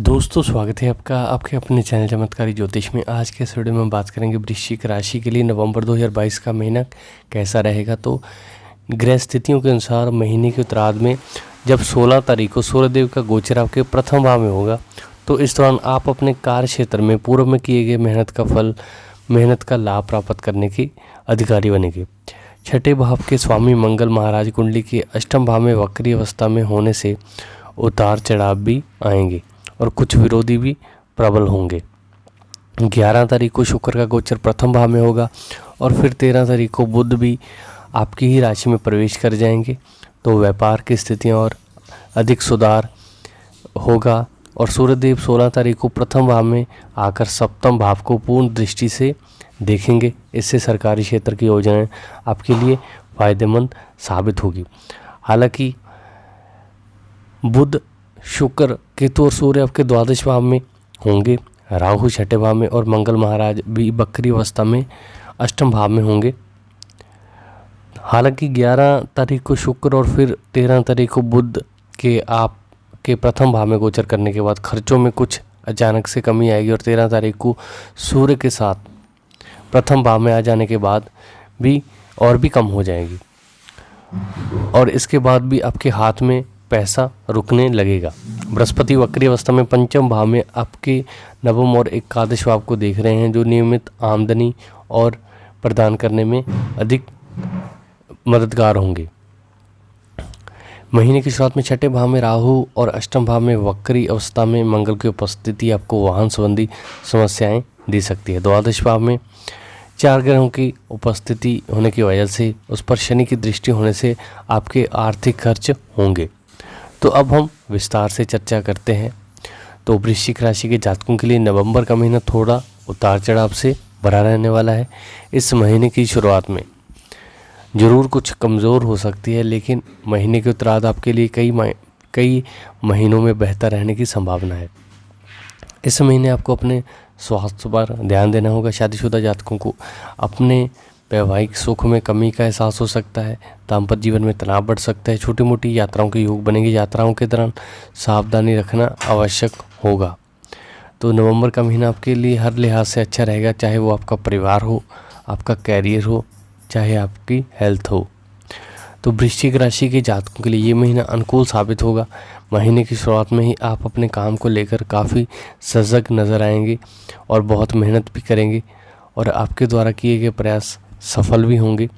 दोस्तों स्वागत है आपका आपके अपने चैनल चमत्कारी ज्योतिष में। आज के इस वीडियो में हम बात करेंगे वृश्चिक राशि के लिए नवंबर 2022 का महीना कैसा रहेगा। तो ग्रह स्थितियों के अनुसार महीने के उत्तरार्ध में जब 16 तारीख को सूर्यदेव का गोचर आपके प्रथम भाव में होगा, तो इस दौरान आप अपने कार्य क्षेत्र में पूर्व में किए गए मेहनत का लाभ प्राप्त करने के अधिकारी बनेंगे। छठे भाव के स्वामी मंगल महाराज कुंडली के अष्टम भाव में वक्री अवस्था में होने से उतार चढ़ाव भी आएंगे और कुछ विरोधी भी प्रबल होंगे। 11 तारीख को शुक्र का गोचर प्रथम भाव में होगा और फिर 13 तारीख को बुध भी आपकी ही राशि में प्रवेश कर जाएंगे। तो व्यापार की स्थितियां और अधिक सुधार होगा और सूर्यदेव 16 तारीख को प्रथम भाव में आकर सप्तम भाव को पूर्ण दृष्टि से देखेंगे। इससे सरकारी क्षेत्र की योजनाएं आपके लिए फायदेमंद साबित होगी। हालांकि बुध, शुक्र, केतु और सूर्य आपके द्वादश भाव में होंगे, राहु छठे भाव में और मंगल महाराज भी बकरी अवस्था में अष्टम भाव में होंगे। हालांकि 11 तारीख को शुक्र और फिर 13 तारीख को बुध के आपके प्रथम भाव में गोचर करने के बाद खर्चों में कुछ अचानक से कमी आएगी और 13 तारीख को सूर्य के साथ प्रथम भाव में आ जाने के बाद भी और भी कम हो जाएगी और इसके बाद भी आपके हाथ में पैसा रुकने लगेगा। बृहस्पति वक्री अवस्था में पंचम भाव में आपके नवम और एकादश भाव को देख रहे हैं, जो नियमित आमदनी और प्रदान करने में अधिक मददगार होंगे। महीने की शुरुआत में छठे भाव में राहु और अष्टम भाव में वक्री अवस्था में मंगल की उपस्थिति आपको वाहन संबंधी समस्याएं दे सकती है। द्वादश भाव में 4 ग्रहों की उपस्थिति होने की वजह से उस पर शनि की दृष्टि होने से आपके आर्थिक खर्च होंगे। तो अब हम विस्तार से चर्चा करते हैं। तो वृश्चिक राशि के जातकों के लिए नवंबर का महीना थोड़ा उतार चढ़ाव से भरा रहने वाला है। इस महीने की शुरुआत में ज़रूर कुछ कमज़ोर हो सकती है, लेकिन महीने के उत्तरार्ध आपके लिए कई महीनों में बेहतर रहने की संभावना है। इस महीने आपको अपने स्वास्थ्य पर ध्यान देना होगा। शादीशुदा जातकों को अपने वैवाहिक सुख में कमी का एहसास हो सकता है। दाम्पत्य जीवन में तनाव बढ़ सकता है। छोटी मोटी यात्राओं के योग बनेंगे। यात्राओं के दौरान सावधानी रखना आवश्यक होगा। तो नवंबर का महीना आपके लिए हर लिहाज से अच्छा रहेगा, चाहे वो आपका परिवार हो, आपका कैरियर हो, चाहे आपकी हेल्थ हो। तो वृश्चिक राशि के जातकों के लिए ये महीना अनुकूल साबित होगा। महीने की शुरुआत में ही आप अपने काम को लेकर काफ़ी सजग नज़र आएंगे और बहुत मेहनत भी करेंगे और आपके द्वारा किए गए प्रयास सफल भी होंगे।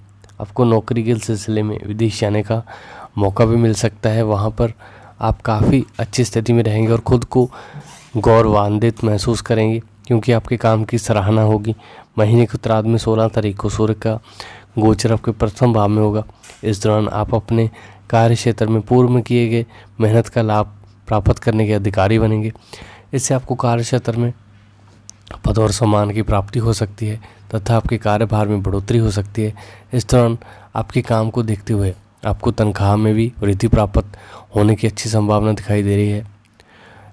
आपको नौकरी के सिलसिले में विदेश जाने का मौका भी मिल सकता है। वहाँ पर आप काफ़ी अच्छी स्थिति में रहेंगे और ख़ुद को गौरवान्वित महसूस करेंगे क्योंकि आपके काम की सराहना होगी। महीने के उत्तरार्ध में 16 तारीख को सूर्य का गोचर आपके प्रथम भाव में होगा। इस दौरान आप अपने कार्य क्षेत्र में पूर्व में किए गए मेहनत का लाभ प्राप्त करने के अधिकारी बनेंगे। इससे आपको कार्य क्षेत्र में पद और सम्मान की प्राप्ति हो सकती है तथा आपके कार्यभार में बढ़ोतरी हो सकती है। इस दौरान आपके काम को देखते हुए आपको तनख्वाह में भी वृद्धि प्राप्त होने की अच्छी संभावना दिखाई दे रही है।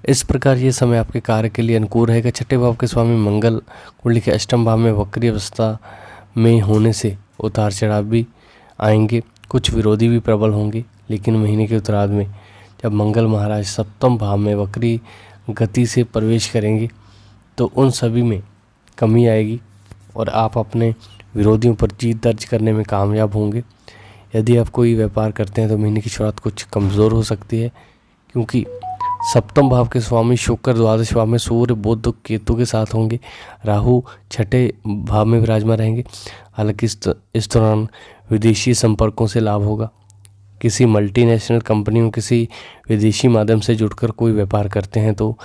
इस प्रकार ये समय आपके कार्य के लिए अनुकूल रहेगा। छठे भाव के स्वामी मंगल कुंडली के अष्टम भाव में वक्री अवस्था में होने से उतार चढ़ाव भी आएंगे। कुछ विरोधी भी प्रबल होंगे, लेकिन महीने के उत्तरार्ध में जब मंगल महाराज सप्तम भाव में वक्री गति से प्रवेश करेंगे तो उन सभी में कमी आएगी और आप अपने विरोधियों पर जीत दर्ज करने में कामयाब होंगे। यदि आप कोई व्यापार करते हैं तो महीने की शुरुआत कुछ कमज़ोर हो सकती है, क्योंकि सप्तम भाव के स्वामी शुक्र द्वादश भाव में सूर्य, बुध, केतु के साथ होंगे। राहु छठे भाव में विराजमान रहेंगे। हालांकि इस दौरान विदेशी संपर्कों से लाभ होगा। किसी मल्टीनेशनल कंपनियों, किसी विदेशी माध्यम से जुड़कर कोई व्यापार करते हैं तो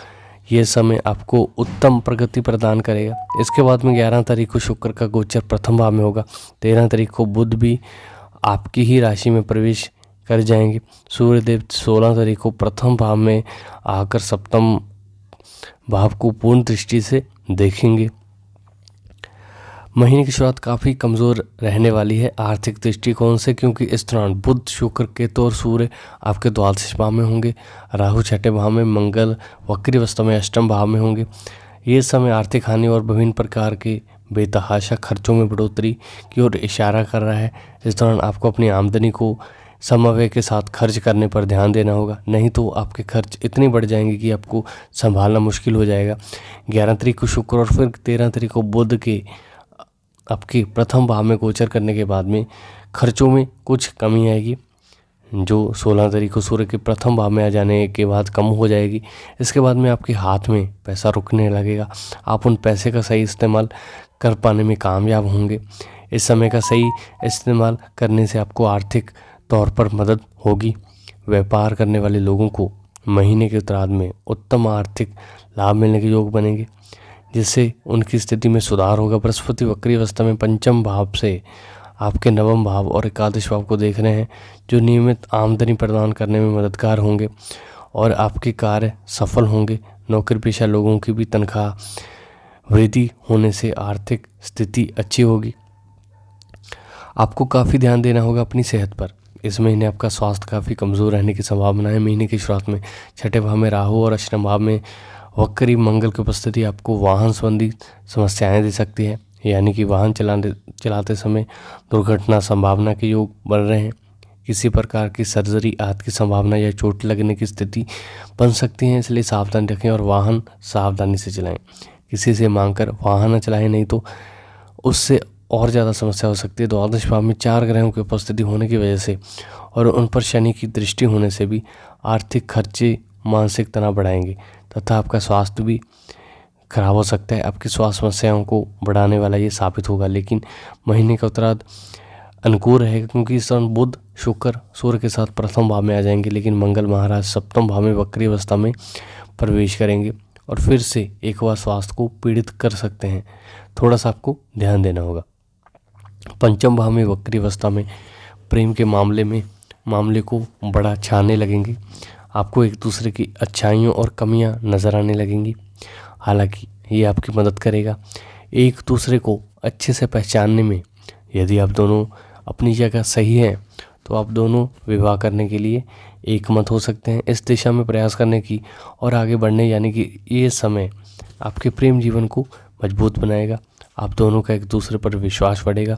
ये समय आपको उत्तम प्रगति प्रदान करेगा। इसके बाद में 11 तारीख को शुक्र का गोचर प्रथम भाव में होगा। 13 तारीख को बुध भी आपकी ही राशि में प्रवेश कर जाएंगे। सूर्यदेव 16 तारीख को प्रथम भाव में आकर सप्तम भाव को पूर्ण दृष्टि से देखेंगे। महीने की शुरुआत काफ़ी कमज़ोर रहने वाली है आर्थिक दृष्टिकोण से, क्योंकि इस दौरान बुध, शुक्र, केतु और सूर्य आपके द्वादश भाव में होंगे। राहु छठे भाव में, मंगल वक्री अवस्था में अष्टम भाव में होंगे। ये समय आर्थिक हानि और विभिन्न प्रकार के बेतहाशा खर्चों में बढ़ोतरी की ओर इशारा कर रहा है। इस दौरान आपको अपनी आमदनी को समव्यय के साथ खर्च करने पर ध्यान देना होगा, नहीं तो आपके खर्च इतने बढ़ जाएंगे कि आपको संभालना मुश्किल हो जाएगा। 11 तारीख को शुक्र और फिर 13 तारीख को बुध के आपके प्रथम भाव में गोचर करने के बाद में खर्चों में कुछ कमी आएगी, जो 16 तारीख को सूर्य के प्रथम भाव में आ जाने के बाद कम हो जाएगी। इसके बाद में आपके हाथ में पैसा रुकने लगेगा, आप उन पैसे का सही इस्तेमाल कर पाने में कामयाब होंगे। इस समय का सही इस्तेमाल करने से आपको आर्थिक तौर पर मदद होगी। व्यापार करने वाले लोगों को महीने के उत्तरार्ध में उत्तम आर्थिक लाभ मिलने के योग बनेंगे, जिससे उनकी स्थिति में सुधार होगा। बृहस्पति वक्री अवस्था में पंचम भाव से आपके नवम भाव और एकादश भाव को देख रहे हैं, जो नियमित आमदनी प्रदान करने में मददगार होंगे और आपके कार्य सफल होंगे। नौकरी पेशा लोगों की भी तनख्वाह वृद्धि होने से आर्थिक स्थिति अच्छी होगी। आपको काफ़ी ध्यान देना होगा अपनी सेहत पर। इस महीने आपका स्वास्थ्य काफ़ी कमज़ोर रहने की संभावना है। महीने की शुरुआत में छठे भाव में राहु और अष्टम भाव में वक्री मंगल की उपस्थिति आपको वाहन संबंधी समस्याएं दे सकती है, यानी कि वाहन चलाते समय दुर्घटना संभावना के योग बन रहे हैं। किसी प्रकार की सर्जरी आदि की संभावना या चोट लगने की स्थिति बन सकती है, इसलिए सावधानी रखें और वाहन सावधानी से चलाएं। किसी से मांगकर वाहन न चलाएं, नहीं तो उससे और ज़्यादा समस्या हो सकती है। द्वादश भाव में 4 ग्रहों की उपस्थिति होने की वजह से और उन पर शनि की दृष्टि होने से भी आर्थिक खर्चे मानसिक तनाव बढ़ाएंगे तथा आपका स्वास्थ्य भी खराब हो सकता है। आपकी स्वास्थ्य समस्याओं को बढ़ाने वाला ये साबित होगा, लेकिन महीने का उत्तरार्ध अनुकूल रहेगा, क्योंकि इस समय बुध शुक्र सूर्य के साथ प्रथम भाव में आ जाएंगे, लेकिन मंगल महाराज सप्तम भाव में वक्री अवस्था में प्रवेश करेंगे और फिर से एक बार स्वास्थ्य को पीड़ित कर सकते हैं। थोड़ा सा आपको ध्यान देना होगा। पंचम भाव में वक्री अवस्था में प्रेम के मामले को बड़ा छाने लगेंगे। आपको एक दूसरे की अच्छाइयों और कमियां नज़र आने लगेंगी। हालांकि ये आपकी मदद करेगा एक दूसरे को अच्छे से पहचानने में। यदि आप दोनों अपनी जगह सही हैं तो आप दोनों विवाह करने के लिए एकमत हो सकते हैं। इस दिशा में प्रयास करने की और आगे बढ़ने, यानी कि ये समय आपके प्रेम जीवन को मजबूत बनाएगा। आप दोनों का एक दूसरे पर विश्वास बढ़ेगा।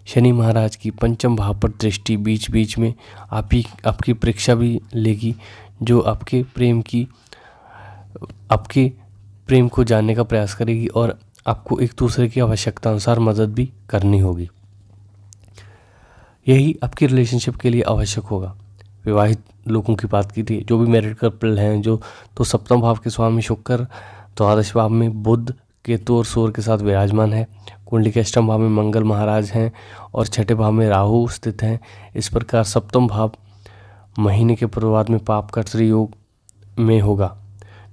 शनि महाराज की पंचम भाव पर दृष्टि बीच बीच में आपकी परीक्षा भी लेगी, जो आपके प्रेम को जानने का प्रयास करेगी और आपको एक दूसरे की आवश्यकता अनुसार मदद भी करनी होगी। यही आपकी रिलेशनशिप के लिए आवश्यक होगा। विवाहित लोगों की बात की थी, जो भी मैरिड कपल हैं, जो तो सप्तम भाव के स्वामी शुक्र द्वादश भाव में बुध केतु और सूर्य के साथ विराजमान है। कुंडली के अष्टम भाव में मंगल महाराज हैं और छठे भाव में राहु स्थित हैं। इस प्रकार सप्तम भाव महीने के पूर्वार्ध में पाप कर्तरी योग में होगा,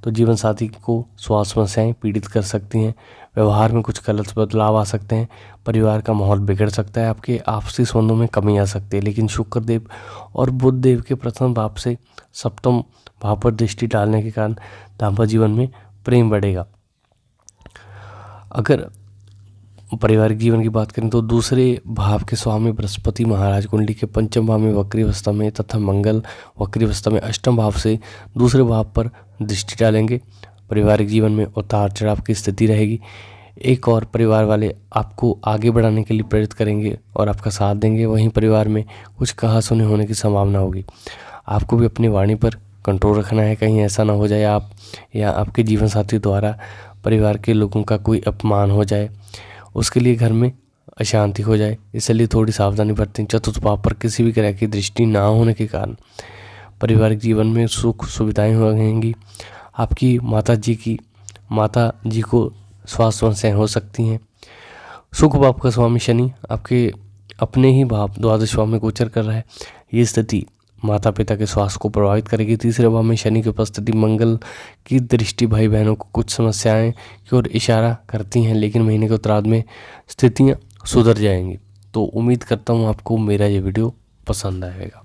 तो जीवन साथी को स्वास्थ्य समस्याएं पीड़ित कर सकती हैं। व्यवहार में कुछ गलत बदलाव आ सकते हैं। परिवार का माहौल बिगड़ सकता है। आपके आपसी संबंधों में कमी आ सकती है। लेकिन शुक्र देव और बुध देव के प्रथम भाव से सप्तम भाव पर दृष्टि डालने के कारण दाम्पत्य जीवन में प्रेम बढ़ेगा। अगर पारिवारिक जीवन की बात करें तो दूसरे भाव के स्वामी बृहस्पति महाराज कुंडली के पंचम भाव में वक्री अवस्था में तथा मंगल वक्री अवस्था में अष्टम भाव से दूसरे भाव पर दृष्टि डालेंगे। पारिवारिक जीवन में उतार चढ़ाव की स्थिति रहेगी। एक और परिवार वाले आपको आगे बढ़ाने के लिए प्रेरित करेंगे और आपका साथ देंगे, वहीं परिवार में कुछ कहा सुनी होने की संभावना होगी। आपको भी अपनी वाणी पर कंट्रोल रखना है, कहीं ऐसा ना हो जाए आप या आपके जीवन साथी द्वारा परिवार के लोगों का कोई अपमान हो जाए, उसके लिए घर में अशांति हो जाए, इसलिए थोड़ी सावधानी बरतें। चतुर्थ भाव पर किसी भी तरह की दृष्टि ना होने के कारण पारिवारिक जीवन में सुख सुविधाएं रहेंगी। आपकी माता जी को स्वास्थ्य समस्याएं हो सकती हैं। सुख भाव का स्वामी शनि आपके अपने ही भाव द्वादश भाव में गोचर कर रहा है। ये स्थिति माता पिता के स्वास्थ्य को प्रभावित करेगी। तीसरे भाव में शनि की उपस्थिति मंगल की दृष्टि भाई बहनों को कुछ समस्याएं की ओर इशारा करती हैं, लेकिन महीने के उत्तरार्ध में स्थितियां सुधर जाएंगी। तो उम्मीद करता हूं आपको मेरा ये वीडियो पसंद आएगा।